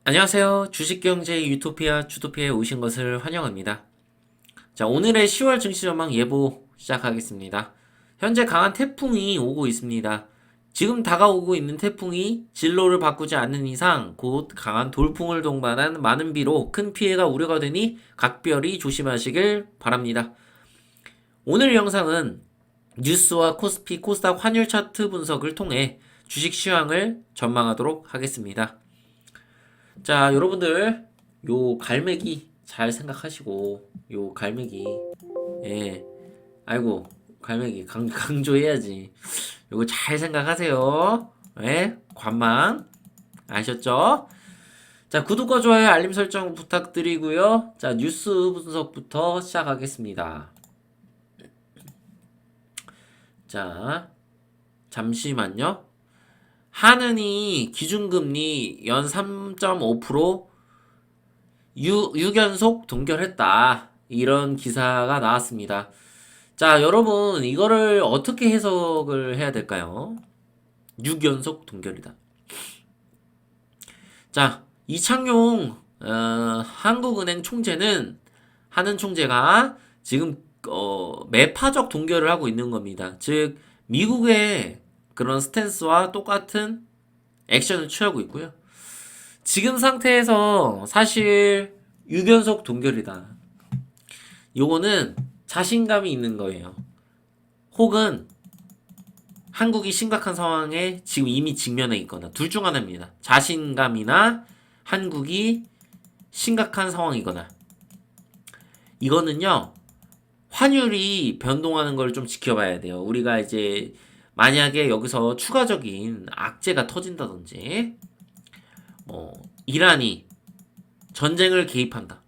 안녕하세요. 주식경제 유토피아 주토피아에 오신 것을 환영합니다. 자, 오늘의 10월 증시 전망 예보 시작하겠습니다. 현재 강한 태풍이 오고 있습니다. 지금 다가오고 있는 태풍이 진로를 바꾸지 않는 이상 곧 강한 돌풍을 동반한 많은 비로 큰 피해가 우려가 되니 각별히 조심하시길 바랍니다. 오늘 영상은 뉴스와 코스피, 코스닥 환율 차트 분석을 통해 주식 시황을 전망하도록 하겠습니다. 자, 여러분들, 요 갈매기 잘 생각하시고, 요 갈매기, 예, 아이고, 갈매기 강조해야지. 요거 잘 생각하세요. 예, 관망, 아셨죠? 자, 구독과 좋아요, 알림 설정 부탁드리고요. 자, 뉴스 분석부터 시작하겠습니다. 자, 잠시만요. 한은이 기준금리 연 3.5% 6연속 동결했다. 이런 기사가 나왔습니다. 자, 여러분, 이거를 어떻게 해석을 해야 될까요? 6연속 동결이다. 자, 이창용, 한국은행 총재는, 하는 총재가 지금, 매파적 동결을 하고 있는 겁니다. 즉, 미국의 그런 스탠스와 똑같은 액션을 취하고 있고요. 지금 상태에서 사실 6연속 동결이다. 요거는 자신감이 있는 거예요. 혹은 한국이 심각한 상황에 지금 이미 직면해 있거나 둘 중 하나입니다. 자신감이나 한국이 심각한 상황이거나. 이거는요, 환율이 변동하는 걸 좀 지켜봐야 돼요. 우리가 이제 만약에 여기서 추가적인 악재가 터진다든지, 이란이 전쟁을 개입한다.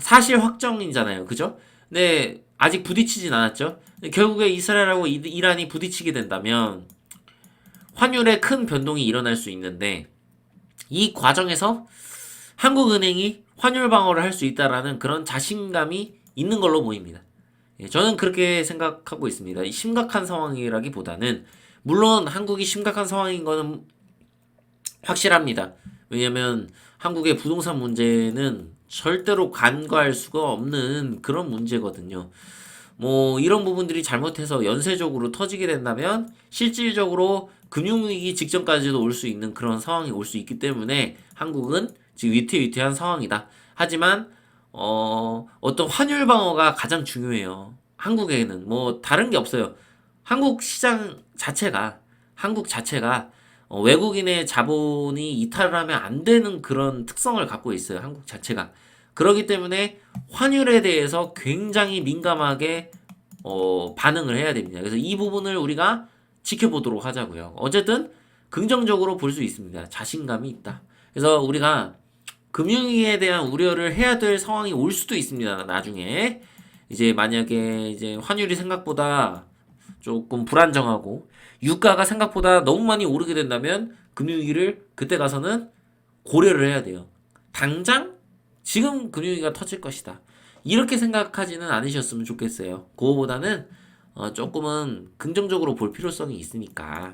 사실 확정이잖아요. 그죠? 근데 아직 부딪히진 않았죠. 결국에 이스라엘하고 이란이 부딪히게 된다면 환율에 큰 변동이 일어날 수 있는데 이 과정에서 한국은행이 환율 방어를 할 수 있다라는 그런 자신감이 있는 걸로 보입니다. 저는 그렇게 생각하고 있습니다. 심각한 상황이라기보다는 물론 한국이 심각한 상황인 거는 확실합니다. 왜냐면 한국의 부동산 문제는 절대로 간과할 수가 없는 그런 문제거든요. 뭐 이런 부분들이 잘못해서 연쇄적으로 터지게 된다면 실질적으로 금융위기 직전까지도 올 수 있는 그런 상황이 올 수 있기 때문에 한국은 지금 위태위태한 상황이다. 하지만 어떤 환율 방어가 가장 중요해요. 한국에는 뭐 다른 게 없어요. 한국 시장 자체가 한국 자체가 외국인의 자본이 이탈을 하면 안 되는 그런 특성을 갖고 있어요. 한국 자체가. 그렇기 때문에 환율에 대해서 굉장히 민감하게 반응을 해야 됩니다. 그래서 이 부분을 우리가 지켜보도록 하자고요. 어쨌든 긍정적으로 볼 수 있습니다. 자신감이 있다. 그래서 우리가 금융위기에 대한 우려를 해야 될 상황이 올 수도 있습니다. 나중에 이제 만약에 이제 환율이 생각보다 조금 불안정하고 유가가 생각보다 너무 많이 오르게 된다면 금융위기를 그때 가서는 고려를 해야 돼요. 당장 지금 금융위기가 터질 것이다. 이렇게 생각하지는 않으셨으면 좋겠어요. 그거보다는 조금은 긍정적으로 볼 필요성이 있으니까.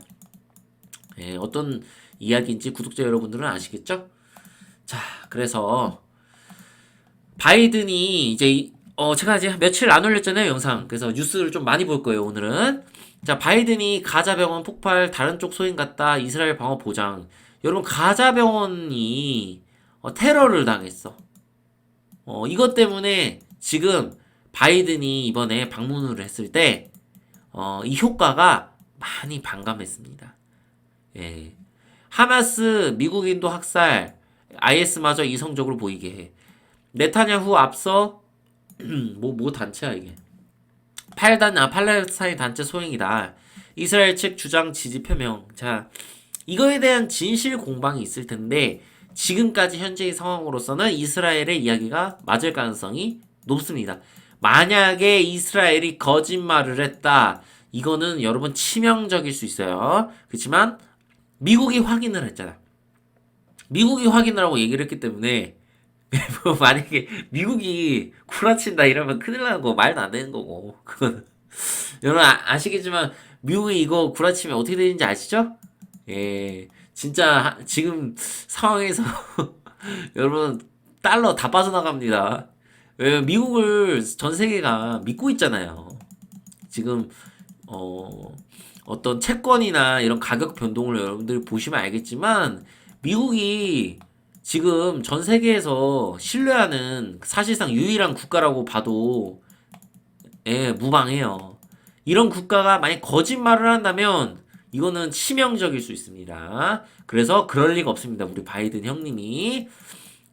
예, 어떤 이야기인지 구독자 여러분들은 아시겠죠? 자, 그래서 바이든이 이제 제가 이제 며칠 안 올렸잖아요, 영상. 그래서 뉴스를 좀 많이 볼 거예요, 오늘은. 자, 바이든이 가자 병원 폭발 다른 쪽 소행 같다. 이스라엘 방어 보장. 여러분, 가자 병원이 테러를 당했어. 이것 때문에 지금 바이든이 이번에 방문을 했을 때 이 효과가 많이 반감했습니다. 예. 하마스 미국인도 학살, IS마저 이성적으로 보이게 해. 네타냐후 앞서 뭐 단체야 이게. 팔레스타인 단체 소행이다. 이스라엘 측 주장 지지 표명. 자, 이거에 대한 진실 공방이 있을 텐데 지금까지 현재의 상황으로서는 이스라엘의 이야기가 맞을 가능성이 높습니다. 만약에 이스라엘이 거짓말을 했다. 이거는 여러분 치명적일 수 있어요. 그렇지만 미국이 확인을 했잖아. 미국이 확인을 하고 얘기를 했기 때문에 뭐 만약에 미국이 구라친다 이러면 큰일 나는 거 말도 안 되는 거고 그건 여러분 아시겠지만 미국이 이거 구라치면 어떻게 되는지 아시죠? 예, 진짜 지금 상황에서 여러분 달러 다 빠져나갑니다. 왜냐면 미국을 전 세계가 믿고 있잖아요. 지금 어떤 채권이나 이런 가격 변동을 여러분들이 보시면 알겠지만 미국이 지금 전 세계에서 신뢰하는 사실상 유일한 국가라고 봐도 예, 무방해요. 이런 국가가 만약 거짓말을 한다면 이거는 치명적일 수 있습니다. 그래서 그럴 리가 없습니다. 우리 바이든 형님이.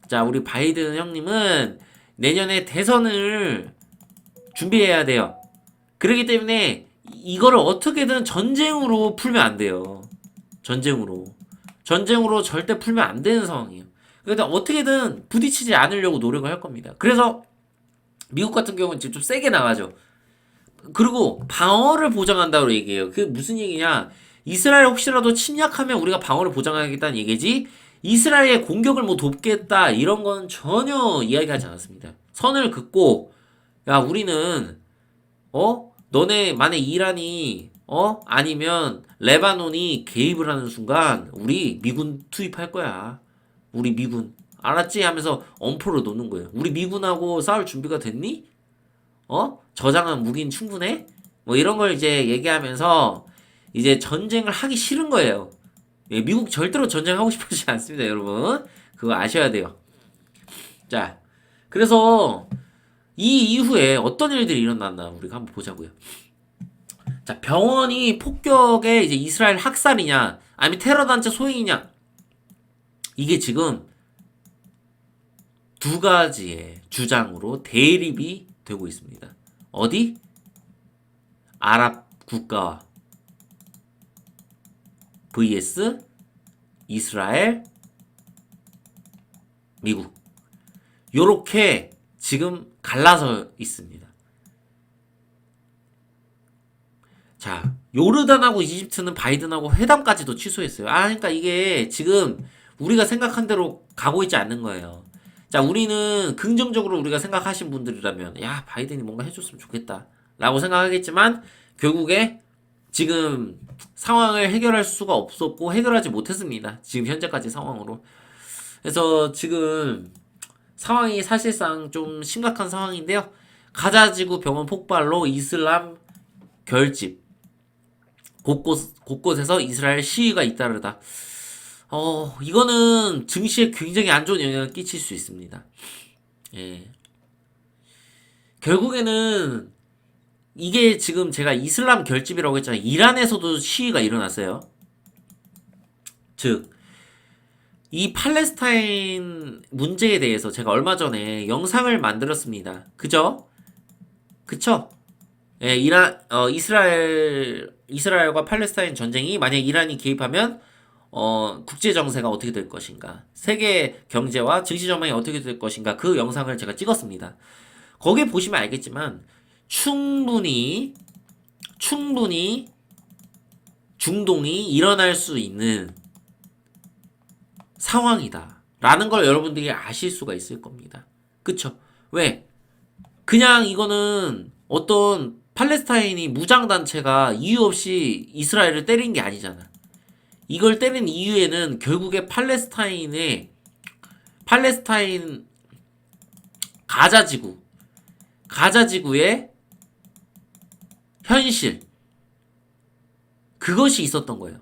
자, 우리 바이든 형님은 내년에 대선을 준비해야 돼요. 그렇기 때문에 이거를 어떻게든 전쟁으로 풀면 안 돼요. 전쟁으로. 전쟁으로 절대 풀면 안 되는 상황이에요. 그러니까 어떻게든 부딪히지 않으려고 노력을 할 겁니다. 그래서 미국 같은 경우는 지금 좀 세게 나가죠. 그리고 방어를 보장한다고 얘기해요. 그게 무슨 얘기냐? 이스라엘 혹시라도 침략하면 우리가 방어를 보장하겠다는 얘기지. 이스라엘의 공격을 뭐 돕겠다 이런 건 전혀 이야기하지 않았습니다. 선을 긋고 야 우리는 너네 만약 이란이 아니면 레바논이 개입을 하는 순간 우리 미군 투입할 거야. 우리 미군 알았지? 하면서 엄포를 놓는 거예요. 우리 미군하고 싸울 준비가 됐니? 저장한 무기는 충분해? 뭐 이런 걸 이제 얘기하면서 이제 전쟁을 하기 싫은 거예요. 예, 미국 절대로 전쟁하고 싶어하지 않습니다, 여러분. 그거 아셔야 돼요. 자, 그래서 이 이후에 어떤 일들이 일어났나 우리가 한번 보자고요. 자, 병원이 폭격에 이제 이스라엘 학살이냐, 아니면 테러 단체 소행이냐, 이게 지금 두 가지의 주장으로 대립이 되고 있습니다. 어디? 아랍 국가 vs 이스라엘, 미국. 요렇게 지금 갈라서 있습니다. 자, 요르단하고 이집트는 바이든하고 회담까지도 취소했어요. 그러니까 이게 지금 우리가 생각한 대로 가고 있지 않는 거예요. 자, 우리는 긍정적으로 우리가 생각하신 분들이라면, 야, 바이든이 뭔가 해줬으면 좋겠다. 라고 생각하겠지만, 결국에 지금 상황을 해결할 수가 없었고, 해결하지 못했습니다. 지금 현재까지 상황으로. 그래서 지금 상황이 사실상 좀 심각한 상황인데요. 가자지구 병원 폭발로 이슬람 결집. 곳곳에서 이스라엘 시위가 잇따르다. 이거는 증시에 굉장히 안 좋은 영향을 끼칠 수 있습니다. 예. 결국에는 이게 지금 제가 이슬람 결집이라고 했잖아요. 이란에서도 시위가 일어났어요. 즉, 이 팔레스타인 문제에 대해서 제가 얼마 전에 영상을 만들었습니다. 그죠? 그쵸? 예, 이스라엘과 팔레스타인 전쟁이 만약 이란이 개입하면 국제 정세가 어떻게 될 것인가, 세계 경제와 증시 전망이 어떻게 될 것인가, 그 영상을 제가 찍었습니다. 거기에 보시면 알겠지만 충분히 중동이 일어날 수 있는 상황이다 라는 걸 여러분들이 아실 수가 있을 겁니다. 그쵸? 왜? 그냥 이거는 어떤 팔레스타인이 무장단체가 이유 없이 이스라엘을 때린 게 아니잖아. 이걸 때린 이유에는 결국에 팔레스타인 가자지구의 현실, 그것이 있었던 거예요.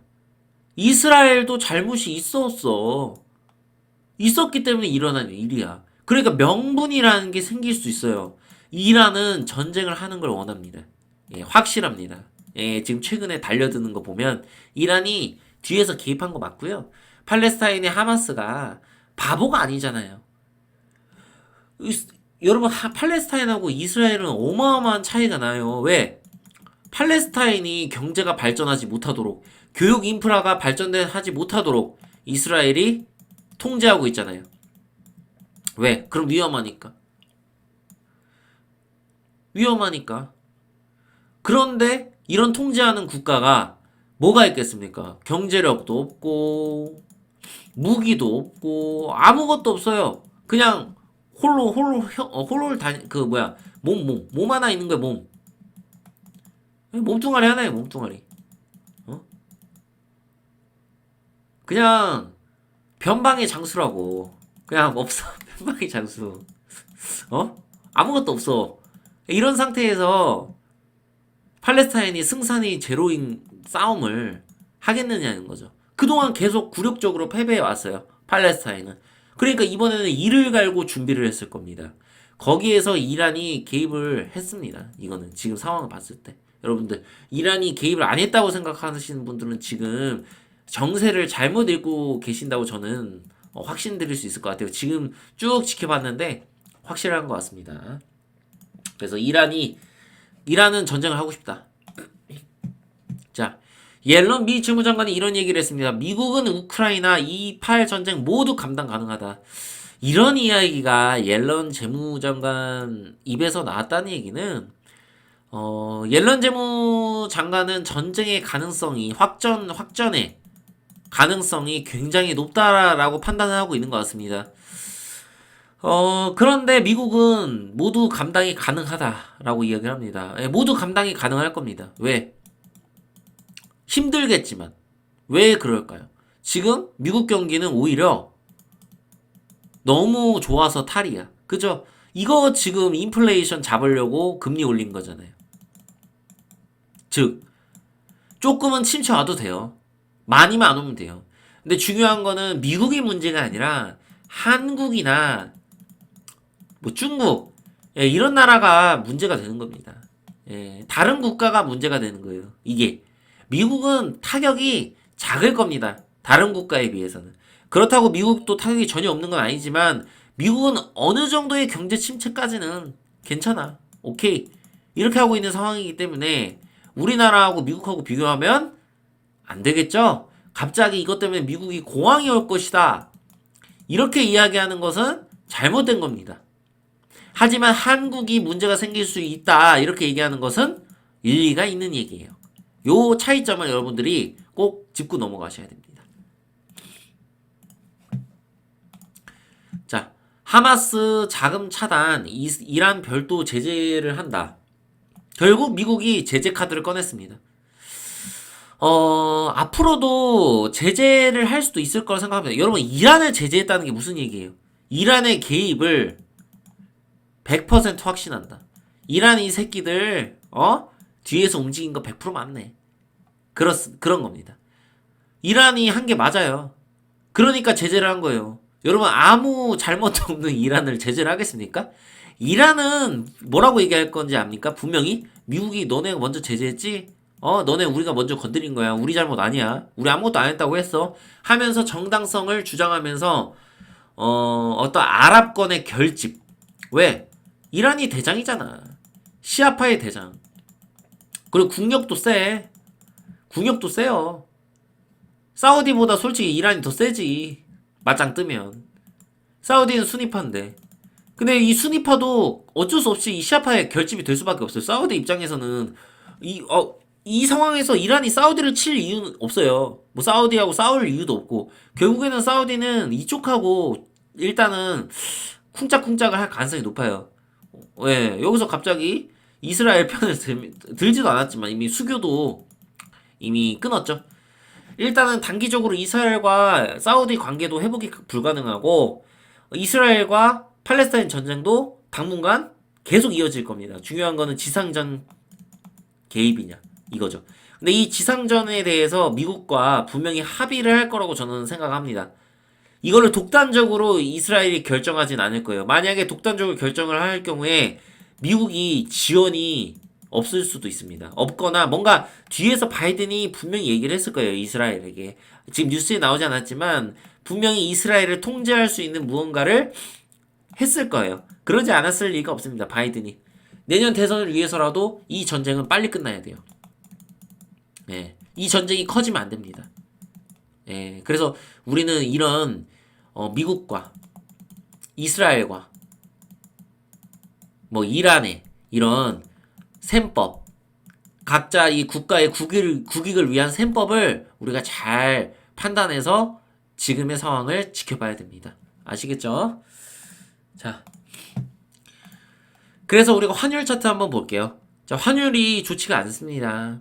이스라엘도 잘못이 있었기 때문에 일어난 일이야. 그러니까 명분이라는 게 생길 수 있어요. 이란은 전쟁을 하는 걸 원합니다. 예, 확실합니다. 예, 지금 최근에 달려드는 거 보면 이란이 뒤에서 개입한 거 맞고요. 팔레스타인의 하마스가 바보가 아니잖아요. 여러분, 팔레스타인하고 이스라엘은 어마어마한 차이가 나요. 왜? 팔레스타인이 경제가 발전하지 못하도록, 교육 인프라가 발전하지 못하도록 이스라엘이 통제하고 있잖아요. 왜? 그럼 위험하니까. 그런데 이런 통제하는 국가가 뭐가 있겠습니까? 경제력도 없고 무기도 없고 아무것도 없어요. 그냥 홀로 몸 하나 있는 거야. 몸뚱아리 하나예요. 몸뚱아리. 그냥 변방의 장수라고. 그냥 없어. 팬방의 장수. 어? 아무것도 없어. 이런 상태에서 팔레스타인이 승산이 제로인 싸움을 하겠느냐는 거죠. 그동안 계속 굴욕적으로 패배해 왔어요. 팔레스타인은. 그러니까 이번에는 이를 갈고 준비를 했을 겁니다. 거기에서 이란이 개입을 했습니다. 이거는 지금 상황을 봤을 때. 여러분들, 이란이 개입을 안 했다고 생각하시는 분들은 지금 정세를 잘못 읽고 계신다고 저는 확신드릴 수 있을 것 같아요. 지금 쭉 지켜봤는데 확실한 것 같습니다. 그래서 이란은 전쟁을 하고 싶다. 자, 옐런 미 재무장관이 이런 얘기를 했습니다. 미국은 우크라이나 2.8 전쟁 모두 감당 가능하다. 이런 이야기가 옐런 재무장관 입에서 나왔다는 얘기는 옐런 재무장관은 전쟁의 가능성이 확전의 가능성이 굉장히 높다라고 판단을 하고 있는 것 같습니다. 그런데 미국은 모두 감당이 가능하다라고 이야기를 합니다. 예, 모두 감당이 가능할 겁니다. 왜? 힘들겠지만. 왜 그럴까요? 지금 미국 경기는 오히려 너무 좋아서 탈이야. 그죠? 이거 지금 인플레이션 잡으려고 금리 올린 거잖아요. 즉, 조금은 침체 와도 돼요. 많이만 안 오면 돼요. 근데 중요한 거는 미국이 문제가 아니라 한국이나 뭐 중국, 예, 이런 나라가 문제가 되는 겁니다. 예, 다른 국가가 문제가 되는 거예요. 이게 미국은 타격이 작을 겁니다. 다른 국가에 비해서는. 그렇다고 미국도 타격이 전혀 없는 건 아니지만 미국은 어느 정도의 경제 침체까지는 괜찮아. 오케이. 이렇게 하고 있는 상황이기 때문에 우리나라하고 미국하고 비교하면 안 되겠죠? 갑자기 이것 때문에 미국이 공황이 올 것이다. 이렇게 이야기하는 것은 잘못된 겁니다. 하지만 한국이 문제가 생길 수 있다. 이렇게 얘기하는 것은 일리가 있는 얘기예요. 요 차이점을 여러분들이 꼭 짚고 넘어가셔야 됩니다. 자, 하마스 자금 차단, 이란 별도 제재를 한다. 결국 미국이 제재 카드를 꺼냈습니다. 앞으로도 제재를 할 수도 있을 거라 생각합니다. 여러분, 이란을 제재했다는 게 무슨 얘기예요? 이란의 개입을 100% 확신한다. 이란 이 새끼들, 뒤에서 움직인 거 100% 맞네. 그런 겁니다. 이란이 한 게 맞아요. 그러니까 제재를 한 거예요. 여러분, 아무 잘못도 없는 이란을 제재를 하겠습니까? 이란은 뭐라고 얘기할 건지 압니까? 분명히 미국이 너네가 먼저 제재했지? 너네 우리가 먼저 건드린 거야. 우리 잘못 아니야. 우리 아무것도 안 했다고 했어. 하면서 정당성을 주장하면서 어떤 아랍권의 결집. 왜? 이란이 대장이잖아. 시아파의 대장. 그리고 국력도 세. 국력도 세요. 사우디보다 솔직히 이란이 더 세지. 맞짱 뜨면. 사우디는 순위파인데. 근데 이 순위파도 어쩔 수 없이 이 시아파의 결집이 될 수밖에 없어요. 사우디 입장에서는 이 상황에서 이란이 사우디를 칠 이유는 없어요. 뭐 사우디하고 싸울 이유도 없고 결국에는 사우디는 이쪽하고 일단은 쿵짝쿵짝을 할 가능성이 높아요. 예, 여기서 갑자기 이스라엘 편을 들지도 않았지만 이미 수교도 이미 끊었죠. 일단은 단기적으로 이스라엘과 사우디 관계도 회복이 불가능하고 이스라엘과 팔레스타인 전쟁도 당분간 계속 이어질 겁니다. 중요한 거는 지상전 개입이냐 이거죠. 근데 이 지상전에 대해서 미국과 분명히 합의를 할 거라고 저는 생각합니다. 이거를 독단적으로 이스라엘이 결정하진 않을 거예요. 만약에 독단적으로 결정을 할 경우에 미국이 지원이 없을 수도 있습니다. 없거나 뭔가 뒤에서 바이든이 분명히 얘기를 했을 거예요. 이스라엘에게. 지금 뉴스에 나오지 않았지만 분명히 이스라엘을 통제할 수 있는 무언가를 했을 거예요. 그러지 않았을 리가 없습니다. 바이든이. 내년 대선을 위해서라도 이 전쟁은 빨리 끝나야 돼요. 예. 이 전쟁이 커지면 안 됩니다. 예. 그래서 우리는 이런 미국과 이스라엘과 뭐 이란의 이런 셈법, 각자 이 국가의 국익을 위한 셈법을 우리가 잘 판단해서 지금의 상황을 지켜봐야 됩니다. 아시겠죠? 자, 그래서 우리가 환율 차트 한번 볼게요. 자, 환율이 좋지가 않습니다.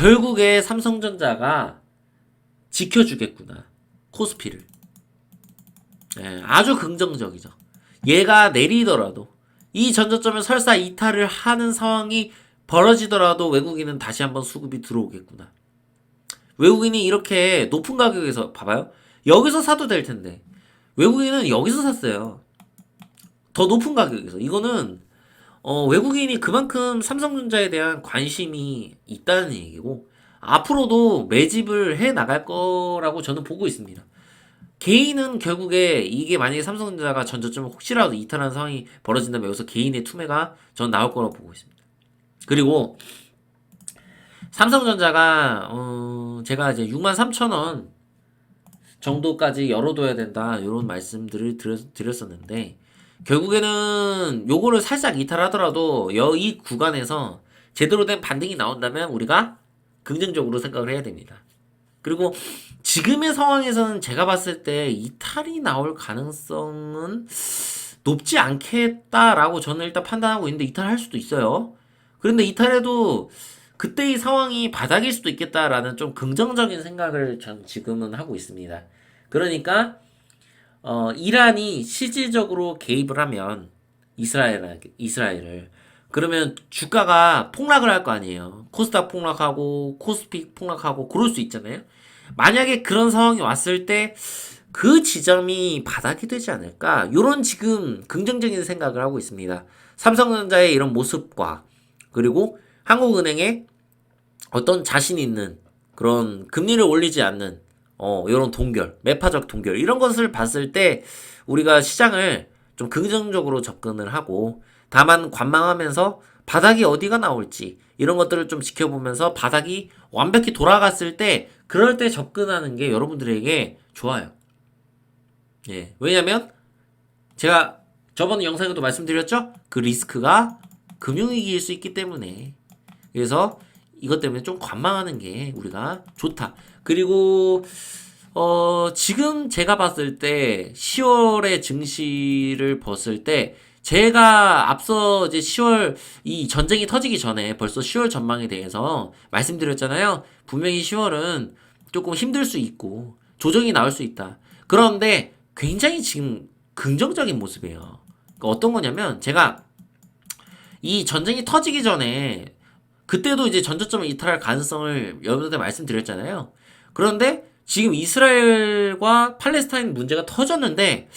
결국에 삼성전자가 지켜주겠구나. 코스피를. 예, 아주 긍정적이죠. 얘가 내리더라도 이 전저점을 설사 이탈을 하는 상황이 벌어지더라도 외국인은 다시 한번 수급이 들어오겠구나. 외국인이 이렇게 높은 가격에서 봐봐요. 여기서 사도 될 텐데 외국인은 여기서 샀어요. 더 높은 가격에서. 이거는 외국인이 그만큼 삼성전자에 대한 관심이 있다는 얘기고 앞으로도 매집을 해 나갈 거라고 저는 보고 있습니다. 개인은 결국에 이게 만약에 삼성전자가 전저점을 혹시라도 이탈하는 상황이 벌어진다면 여기서 개인의 투매가 전 나올 거라고 보고 있습니다. 그리고 삼성전자가 제가 이제 63,000원 정도까지 열어둬야 된다 이런 말씀들을 드렸었는데 결국에는 요거를 살짝 이탈하더라도 이 구간에서 제대로 된 반등이 나온다면 우리가 긍정적으로 생각을 해야 됩니다. 그리고 지금의 상황에서는 제가 봤을 때 이탈이 나올 가능성은 높지 않겠다라고 저는 일단 판단하고 있는데 이탈할 수도 있어요. 그런데 이탈해도 그때의 상황이 바닥일 수도 있겠다라는 좀 긍정적인 생각을 전 지금은 하고 있습니다. 그러니까 이란이 실질적으로 개입을 하면 이스라엘을 그러면 주가가 폭락을 할 거 아니에요. 코스닥 폭락하고 코스피 폭락하고 그럴 수 있잖아요. 만약에 그런 상황이 왔을 때 그 지점이 바닥이 되지 않을까? 요런 지금 긍정적인 생각을 하고 있습니다. 삼성전자의 이런 모습과 그리고 한국은행의 어떤 자신 있는 그런 금리를 올리지 않는 이런 동결, 매파적 동결 이런 것을 봤을 때 우리가 시장을 좀 긍정적으로 접근을 하고 다만 관망하면서 바닥이 어디가 나올지 이런 것들을 좀 지켜보면서 바닥이 완벽히 돌아갔을 때 그럴 때 접근하는 게 여러분들에게 좋아요. 예. 왜냐면 제가 저번 영상에도 말씀드렸죠? 그 리스크가 금융위기일 수 있기 때문에 그래서 이것 때문에 좀 관망하는 게 우리가 좋다. 그리고 지금 제가 봤을 때 10월에 증시를 봤을 때 제가 앞서 이제 10월 이 전쟁이 터지기 전에 벌써 10월 전망에 대해서 말씀드렸잖아요. 분명히 10월은 조금 힘들 수 있고 조정이 나올 수 있다. 그런데 굉장히 지금 긍정적인 모습이에요. 그러니까 어떤 거냐면 제가 이 전쟁이 터지기 전에 그때도 이제 전저점을 이탈할 가능성을 여러분들 말씀드렸잖아요. 그런데 지금 이스라엘과 팔레스타인 문제가 터졌는데,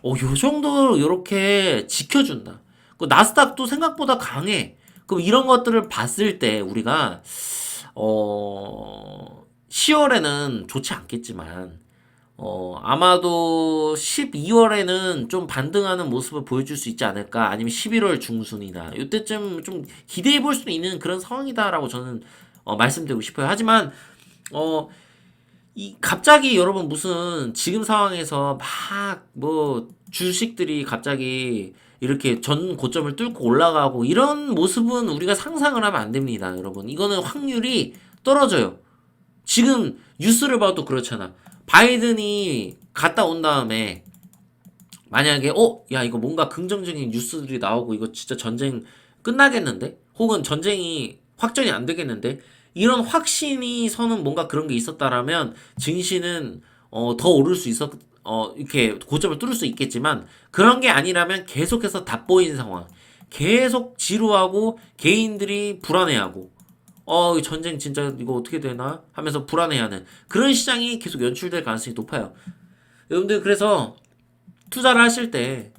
요 정도 이렇게 지켜준다. 그 나스닥도 생각보다 강해. 그럼 이런 것들을 봤을 때 우리가 10월에는 좋지 않겠지만, 아마도 12월에는 좀 반등하는 모습을 보여줄 수 있지 않을까. 아니면 11월 중순이다. 이때쯤 좀 기대해 볼 수 있는 그런 상황이다라고 저는 말씀드리고 싶어요. 하지만 갑자기 여러분 무슨 지금 상황에서 막 뭐 주식들이 갑자기 이렇게 전 고점을 뚫고 올라가고 이런 모습은 우리가 상상을 하면 안 됩니다, 여러분. 이거는 확률이 떨어져요. 지금 뉴스를 봐도 그렇잖아. 바이든이 갔다 온 다음에 만약에 야 이거 뭔가 긍정적인 뉴스들이 나오고 이거 진짜 전쟁 끝나겠는데? 혹은 전쟁이 확전이 안 되겠는데? 이런 확신이 서는 뭔가 그런 게 있었다라면 증시는 더 오를 수 있었 이렇게 고점을 뚫을 수 있겠지만 그런 게 아니라면 계속해서 답보인 상황. 계속 지루하고 개인들이 불안해하고 이 전쟁 진짜 이거 어떻게 되나 하면서 불안해하는 그런 시장이 계속 연출될 가능성이 높아요. 여러분들 그래서 투자를 하실 때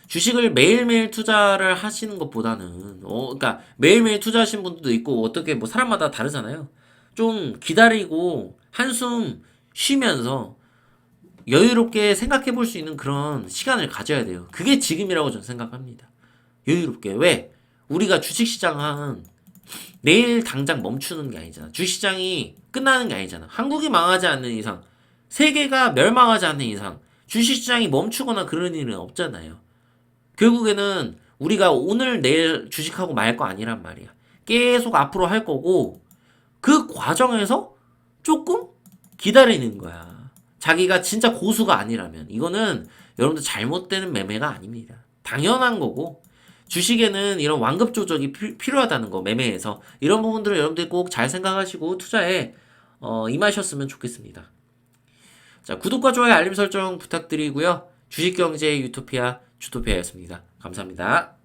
주식을 매일매일 투자를 하시는 것보다는 그러니까 매일매일 투자하시는 분들도 있고 어떻게 뭐 사람마다 다르잖아요. 좀 기다리고 한숨 쉬면서 여유롭게 생각해 볼 수 있는 그런 시간을 가져야 돼요. 그게 지금이라고 저는 생각합니다. 여유롭게. 왜? 우리가 주식시장은 내일 당장 멈추는 게 아니잖아. 주시장이 끝나는 게 아니잖아. 한국이 망하지 않는 이상, 세계가 멸망하지 않는 이상, 주식시장이 멈추거나 그런 일은 없잖아요. 결국에는 우리가 오늘 내일 주식하고 말 거 아니란 말이야. 계속 앞으로 할 거고, 그 과정에서 조금 기다리는 거야. 자기가 진짜 고수가 아니라면. 이거는 여러분들 잘못되는 매매가 아닙니다. 당연한 거고, 주식에는 이런 완급 조정이 필요하다는 거, 매매에서. 이런 부분들을 여러분들이 꼭 잘 생각하시고 투자에 임하셨으면 좋겠습니다. 자, 구독과 좋아요, 알림 설정 부탁드리고요. 주식경제 유토피아 주토피아였습니다. 감사합니다.